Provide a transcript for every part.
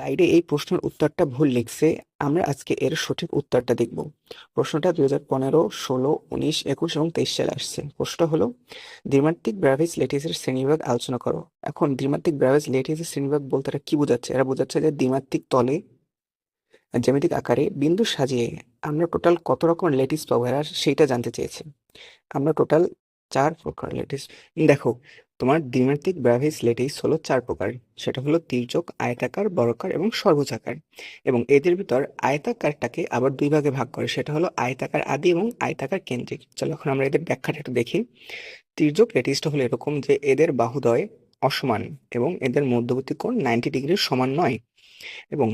সাইডে এই প্রশ্নের উত্তরটা ভুল লিখছে। আমরা আজকে এর সঠিক উত্তরটা দেখব। প্রশ্নটা 2015, 16, 19, 21 এবং 23 সালে আসছে। প্রশ্নটা হলো দ্বিমাত্রিক ব্র্যাভিস ল্যাটিসের শ্রেণীবিভাগ আলোচনা করো। এখন দ্বিমাত্রিক ব্র্যাভিস ল্যাটিসের শ্রেণীবিভাগ বলতে এরা কি বোঝাচ্ছে? এরা বোঝাচ্ছে যে দ্বিমাত্রিক তলে জ্যামিতিক আকারে বিন্দু সাজিয়ে আমরা টোটাল কত রকমের ল্যাটিস পাবো, এরা সেইটা জানতে চেয়েছে। আমরা টোটাল 4 প্রকার ল্যাটিস দেখো। তোমার দ্বিমাত্রিক ব্র্যাভিস ল্যাটিস হলো 4 প্রকার। সেটা হলো তির্যক, আয়তাকার, বর্গাকার এবং সর্বোচ্চাকার। এবং এদের ভিতর আয়তাকারটাকে আবার দুই ভাগে ভাগ করে, সেটা হলো আয়তাকার আদি এবং আয়তাকার কেন্দ্রিক। চলো এখন আমরা এদের ব্যাখ্যাটা একটু দেখি। তির্যক ল্যাটিসটা হলো এরকম যে এদের বাহুদ্বয় অসমান এবং এদের মধ্যবর্তী কোণ 90 ডিগ্রির সমান নয়। এবং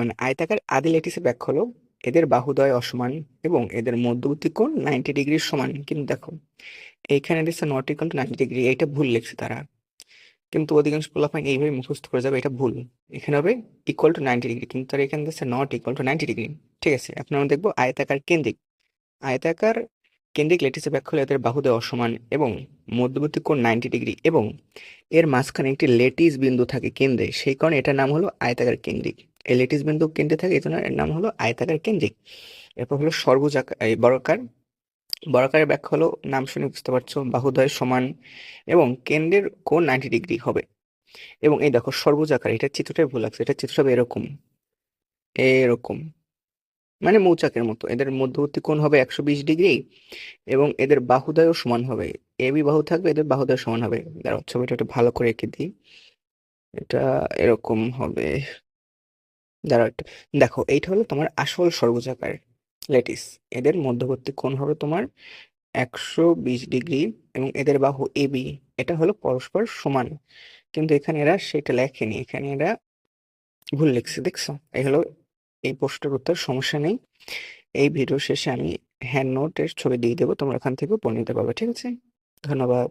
মানে আয়তাকার আদি ল্যাটিসের ব্যাখ্যা হলো এদের বাহুদ্বয় অসমান এবং এদের মধ্যবর্তী কোণ 90 ডিগ্রির সমান। কিন্তু দেখো এইখানে দিচ্ছে নট ইকুয়াল টু 90 ডিগ্রি, এইটা ভুল লিখছে তারা। কিন্তু অধিকাংশ পোলাপাইন এইভাবে মুখস্থ করে যাবে, এটা ভুল। এখানে হবে ইকুয়াল টু 90 ডিগ্রি, কিন্তু তারা এখানে দিচ্ছে নট ইকুয়াল টু 90 ডিগ্রি। ঠিক আছে, এখন আমরা দেখবো আয়তাকার কেন্দ্রিক। আয়তাকার কেন্দ্রিক ল্যাটিসের ব্যাখ্যা হলো এদের বাহুদ্বয় অসমান এবং মধ্যবর্তী কোণ 90 ডিগ্রি এবং এর মাঝখানে একটি ল্যাটিস বিন্দু থাকে কেন্দ্রে, সেই কারণে এটার নাম হলো আয়তাকার কেন্দ্রিক। এই ল্যাটিস বিন্দু কেন্দ্রে থাকে, এই জন্য এর নাম হলো আয়তাকার কেন্দ্রিক। এরপর হলো সর্বোচ্চাকার, এই বর্গাকার। বর্গাকারের ব্যাখ্যা হলো নাম শুনে বুঝতে পারছো, বাহুদ্বয় সমান এবং কেন্দ্রের কোণ 90 ডিগ্রি হবে। এবং এই দেখো সর্বোচ্চাকার, এটা চিত্রটাই ভুল লাগছে, এটা চিত্রটা হবে এরকম এরকম, মানে মৌচাকের মতো। এদের মধ্যবর্তী কোণ হবে 120 ডিগ্রি এবং এদের বাহুদ্বয়ও সমান হবে। এবি বাহু থাকবে, এদের বাহুদ্বয় সমান হবে। দাঁড়াও ছবিটা একটু ভালো করে এঁকে দিই। এটা এরকম হবে। দাঁড়াও একটু দেখো, এইটা হলো তোমার আসল সর্বোচ্চাকার ল্যাটিস। এদের মধ্যবর্তী কোণ হবে তোমার 120 ডিগ্রি এবং এদের বাহু এবি, এটা হলো পরস্পর সমান। কিন্তু এখানে এরা সেটা লেখেনি, এখানে এরা ভুল লিখছে, দেখছো? এই হলো এই প্রশ্নের উত্তর। সমস্যা নেই, এই ভিডিও শেষে আমি হ্যান্ড নোটের ছবি দিয়ে দেবো, তোমরা এখান থেকে পড়ে নিতে পারবে। ঠিক আছে, ধন্যবাদ।